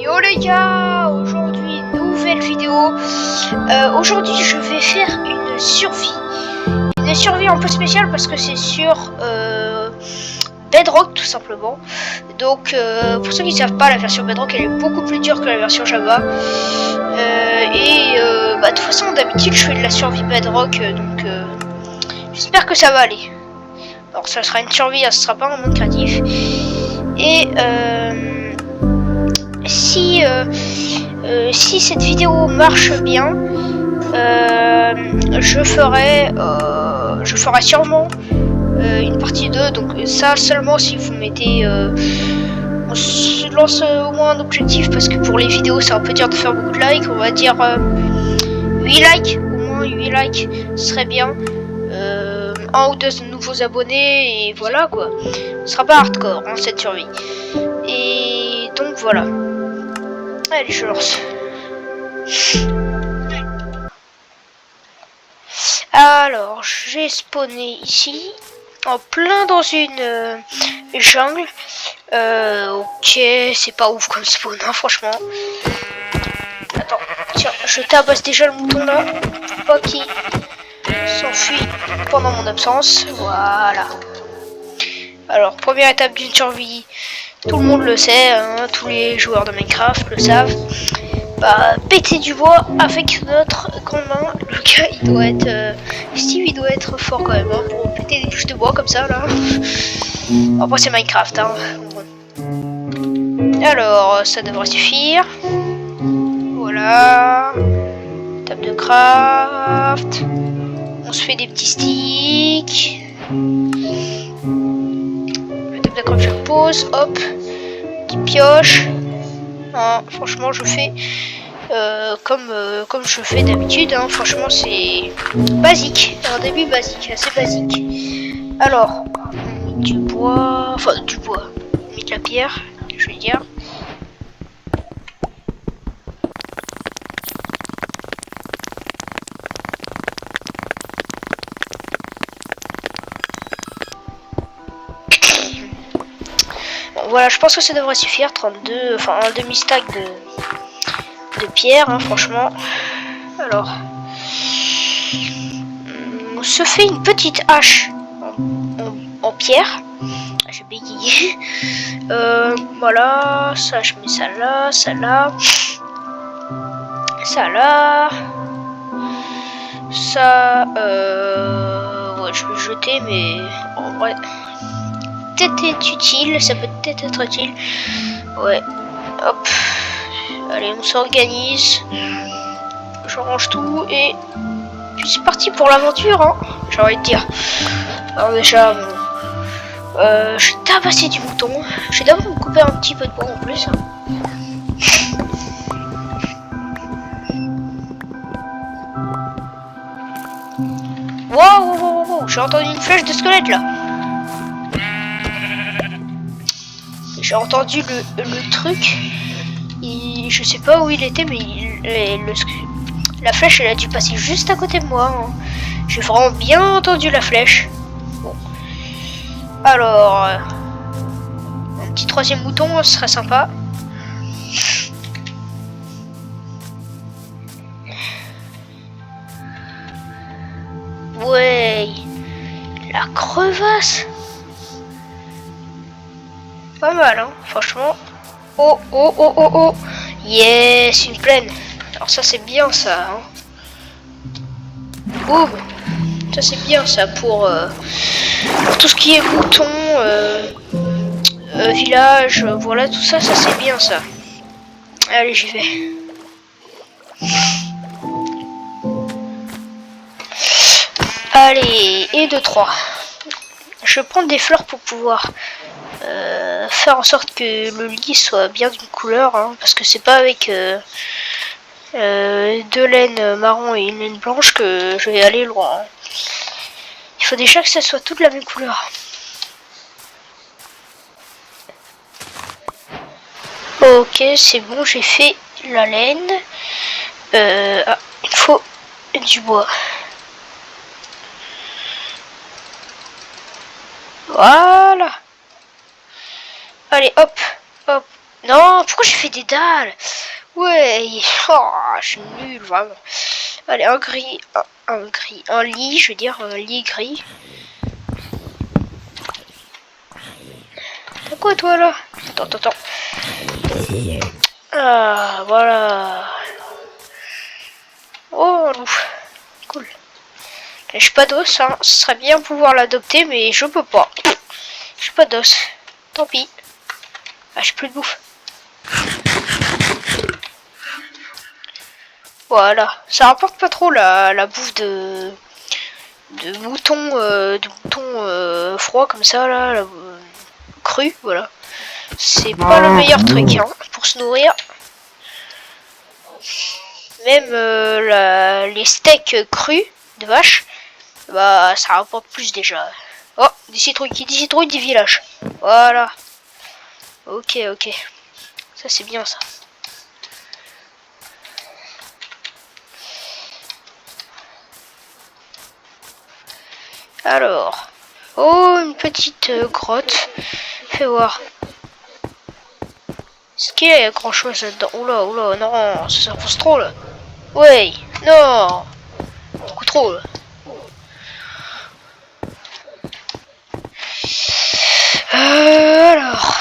Yo les gars, aujourd'hui nouvelle vidéo. Aujourd'hui je vais faire une survie. Une survie un peu spéciale parce que c'est sur Bedrock tout simplement. Donc pour ceux qui ne savent pas, la version Bedrock elle est beaucoup plus dure que la version Java. De toute façon d'habitude je fais de la survie Bedrock donc j'espère que ça va aller. Alors ça sera une survie, ça sera pas un monde créatif. Et si cette vidéo marche bien, je ferai sûrement une partie 2. Donc ça seulement si vous mettez on se lance au moins un objectif, parce que pour les vidéos c'est un peu dur de faire beaucoup de likes. On va dire 8 likes, au moins 8 likes, ce serait bien. 1 ou 2 nouveaux abonnés et voilà quoi. Ce sera pas hardcore hein, cette survie. Et donc voilà. Allez, je lance. Alors, j'ai spawné ici, en plein dans une jungle. Ok, c'est pas ouf comme spawn, hein, franchement. Attends, tiens, je tabasse déjà le mouton là, pour pas qu'il s'enfuit pendant mon absence. Voilà. Alors, première étape d'une survie, tout le monde le sait, hein, tous les joueurs de Minecraft le savent. Bah, péter du bois avec notre grande main. Le gars, il doit être... Steve, il doit être fort quand même, hein, pour péter des touches de bois comme ça, là. Après, c'est Minecraft, hein. Alors, ça devrait suffire. Voilà. Table de craft. On se fait des petits sticks. La table de craft, je pose. Hop. Petite pioche. Hein, franchement, je fais comme je fais d'habitude. Hein, franchement, c'est basique. Un début basique, assez basique. Alors, on met du bois. Enfin, du bois. On met de la pierre, je veux dire. Voilà, je pense que ça devrait suffire. 32, enfin un demi-stack de pierre, hein, franchement. Alors, on se fait une petite hache en pierre. J'ai bégayé. Voilà, ça je mets ça là, ça là, ça là, ça. Ouais, je vais jeter, mais en vrai. Peut-être utile, ça peut peut-être être utile. Ouais, hop. Allez, on s'organise. Je range tout et puis c'est parti pour l'aventure, hein. J'ai envie de dire. Alors déjà, bon, je vais tabasser du mouton. Je vais d'abord me couper un petit peu de bois en plus. Hein. Wow, j'ai entendu une flèche de squelette là. J'ai entendu le truc, et je sais pas où il était, mais la flèche elle a dû passer juste à côté de moi. Hein. J'ai vraiment bien entendu la flèche. Bon. Alors, un petit troisième mouton, ce serait sympa. Ouais, la crevasse. Pas mal, hein, franchement. Oh. Yes, une plaine. Alors ça, c'est bien, ça. Hein. Oh, ça, c'est bien, ça, pour tout ce qui est mouton, village, voilà, tout ça, ça, c'est bien, ça. Allez, j'y vais. Allez, et 2, 3. Je vais prendre des fleurs pour pouvoir... faire en sorte que le lit soit bien d'une couleur, hein, parce que c'est pas avec 2 laines marron et une laine blanche que je vais aller loin. Hein. Il faut déjà que ça soit toute la même couleur. Ok, c'est bon, j'ai fait la laine. Il faut du bois. Voilà. Allez, hop. Non, pourquoi j'ai fait des dalles? Ouais, oh, je suis nul, vraiment. Allez, un gris, un gris, un lit, je veux dire, un lit gris. T'as quoi, toi, là? Attends. Ah, voilà. Oh, loup. Cool. J'ai pas d'os, hein. Ce serait bien pouvoir l'adopter, mais je peux pas. J'ai pas d'os. Tant pis. Ah, j'ai plus de bouffe. Voilà. Ça rapporte pas trop la bouffe de moutons froids comme ça, là. Cru, voilà. C'est pas le meilleur truc, hein, pour se nourrir. Même les steaks crus de vache, bah ça rapporte plus déjà. Oh, des citrouilles, qui dit citrouilles dit village. Voilà. Ok. Ça c'est bien ça. Alors. Oh, une petite grotte. Fais voir. Est-ce qu'il y a grand chose là-dedans? Oula, non, ça s'avance trop là. Ouais, non. Beaucoup trop là. Alors.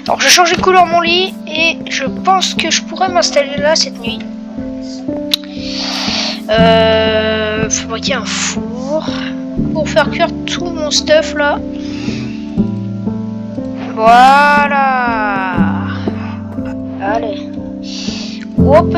Alors je change de couleur mon lit et je pense que je pourrais m'installer là cette nuit. Fabriquer un four pour faire cuire tout mon stuff là. Voilà. Allez. Hop.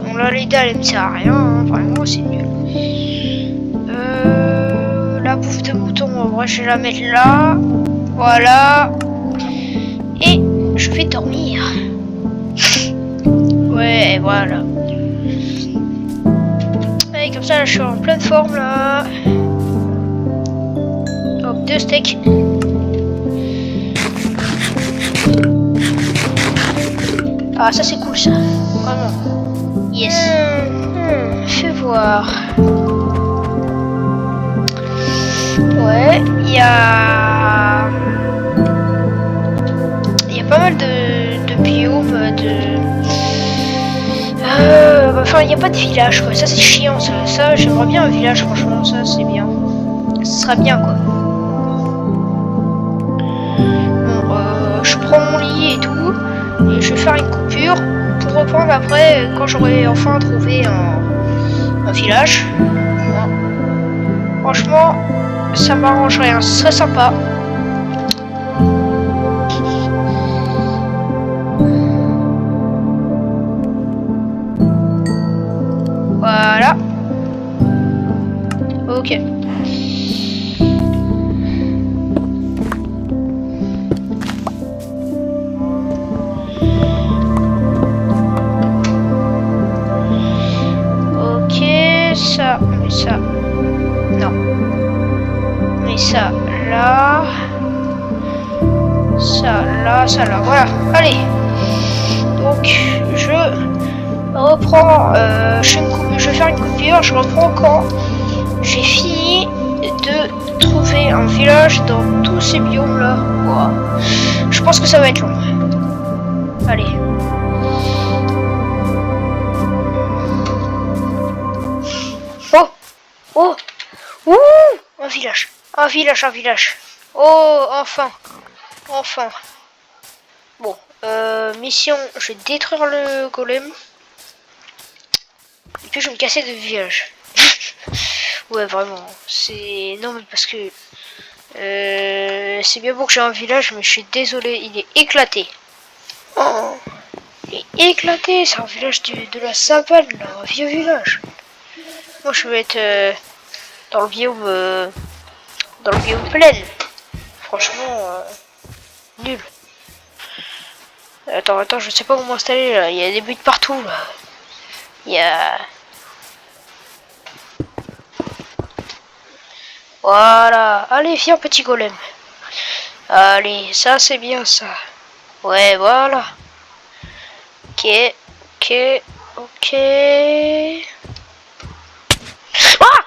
On a les dalles, elle me sert à rien, hein. Vraiment c'est nul. La bouffe de mouton, en vrai je vais la mettre là. Voilà. Et je vais dormir. Ouais, voilà. Allez, comme ça, là, je suis en pleine forme, là. Hop, 2 steaks. Ah, ça, c'est cool, ça. Vraiment. Yes. Fais voir. Ouais, il y a pas mal de biomes, enfin, il n'y a pas de village, quoi. Ça, c'est chiant, ça j'aimerais bien un village, franchement. Ça, c'est bien. Ce sera bien, quoi. Bon, je prends mon lit et tout. Et je vais faire une coupure pour reprendre après, quand j'aurai enfin trouvé un village. Bon. Franchement, ça m'arrangerait, hein. Ce serait sympa. Voilà. Ok. Ok, ça, mais ça. Non. Mais ça, là. Ça, là. Voilà. Allez. Donc, je reprends. Je vais faire une coupure. Je reprends quand j'ai fini de trouver un village dans tous ces biomes là. Wow. Je pense que ça va être long. Allez. Oh. Ouh. Un village. Oh, enfin. Bon. Mission, je vais détruire le golem. Et puis je vais me casser de village. Ouais, vraiment. C'est... Non, mais parce que... c'est bien beau que j'ai un village, mais je suis désolé, il est éclaté. Oh, il est éclaté, c'est un village de la savane, là, un vieux village. Moi, je vais être dans le biome plein. Franchement, nul. Attends, je sais pas où m'installer, là. Il y a des buts partout, là. Il y a... Voilà. Allez, viens, petit golem. Allez, ça, c'est bien, ça. Ouais, voilà. Ok. Ah!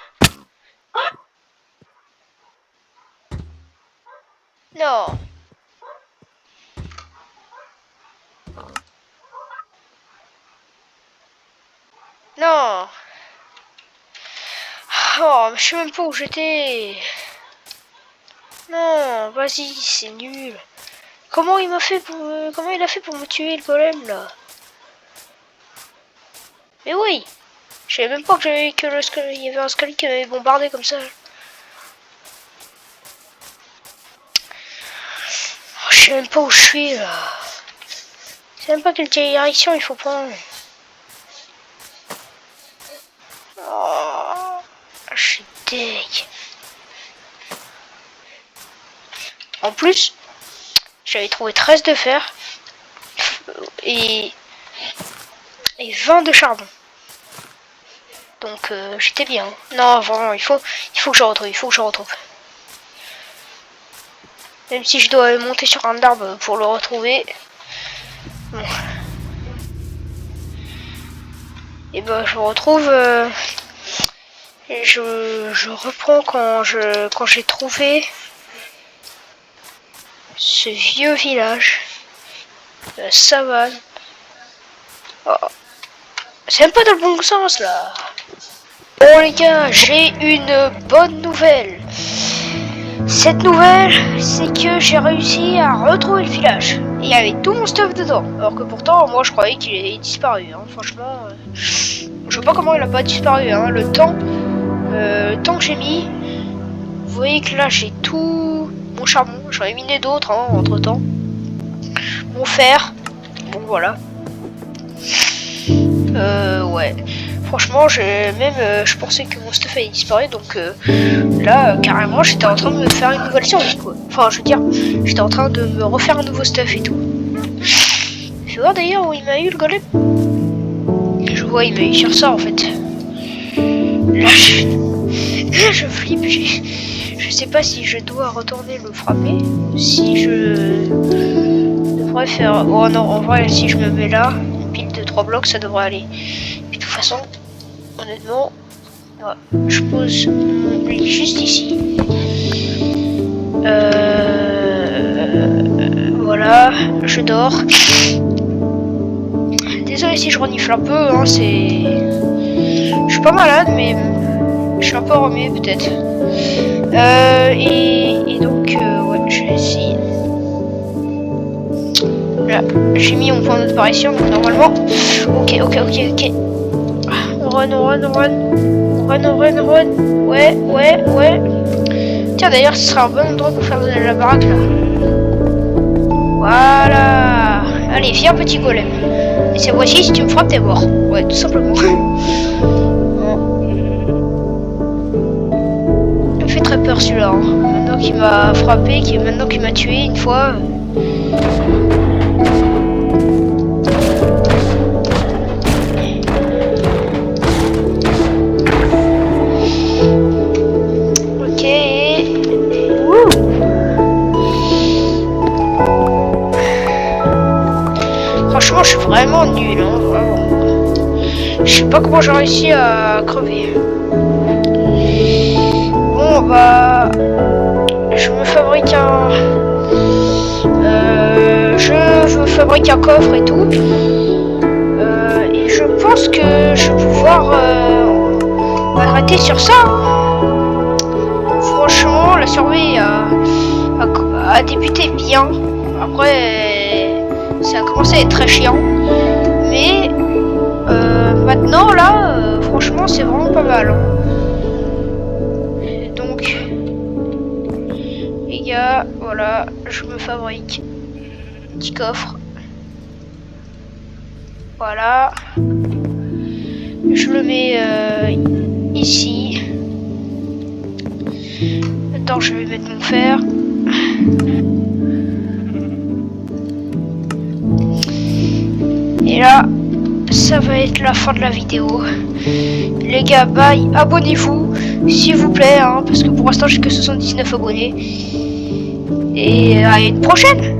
Non. Non. Oh, je sais même pas où j'étais. Non, vas-y, c'est nul. Comment il m'a fait pour comment il a fait pour me tuer le golem là? Mais oui, je savais même pas que il y avait un Scully qui m'avait bombardé comme ça. Oh, je sais même pas où je suis là. Je sais même pas quelle direction il faut prendre. Oh, je suis deg. En plus, j'avais trouvé 13 de fer et 20 de charbon. Donc j'étais bien. Non, vraiment, il faut que je retrouve, Même si je dois monter sur un arbre pour le retrouver. Bon. Et ben je retrouve. Je reprends quand j'ai trouvé ce vieux village. La savane. Oh. C'est même pas dans le bon sens là. Bon les gars, j'ai une bonne nouvelle. Cette nouvelle, c'est que j'ai réussi à retrouver le village. Et il y avait tout mon stuff dedans. Alors que pourtant, moi je croyais qu'il avait disparu. Hein. Franchement, je sais pas comment il a pas disparu. Hein. Le temps que j'ai mis, vous voyez que là j'ai tout mon charbon. J'en ai miné d'autres hein, entre temps. Mon fer. Bon voilà. Ouais. Franchement, je pensais que mon stuff avait disparu, donc là, carrément, j'étais en train de me faire une nouvelle survie, quoi. Enfin, je veux dire, j'étais en train de me refaire un nouveau stuff et tout. Je vais voir d'ailleurs où il m'a eu le golem. Je vois, il m'a eu sur ça, en fait. Là, je flippe. Je sais pas si je dois retourner le frapper, ou si je devrais faire... Oh non, en vrai, si je me mets là, une pile de 3 blocs, ça devrait aller. Puis, de toute façon... Honnêtement, ouais, je pose mon lit juste ici. Voilà, je dors. Désolé si je renifle un peu, hein, c'est... Je suis pas malade, mais je suis un peu remué peut-être. Et donc, ouais, je vais essayer. Là, j'ai mis mon point d'apparition, donc normalement... Ok. Run. Ouais. Tiens, d'ailleurs, ce sera un bon endroit pour faire de la baraque, là. Voilà. Allez, viens, petit golem. Et cette fois-ci, si tu me frappes, t'es mort. Ouais, tout simplement. Il me fait très peur, celui-là. Hein. Maintenant qu'il m'a frappé, maintenant qu'il m'a tué une fois... Franchement, je suis vraiment nul, hein, vraiment. Je sais pas comment j'ai réussi à crever. Bon, bah... Je me fabrique un coffre et tout. Et je pense que je vais pouvoir arrêter sur ça. Franchement, la survie a débuté bien. Après, ça a commencé à être très chiant. Mais maintenant, là, franchement, c'est vraiment pas mal. Hein. Donc, les gars, voilà, je me fabrique un petit coffre. Voilà. Je le mets ici. Maintenant, je vais mettre mon fer. Et là, ça va être la fin de la vidéo. Les gars, bye. Abonnez-vous, s'il vous plaît, hein, parce que pour l'instant, j'ai que 79 abonnés. Et à une prochaine!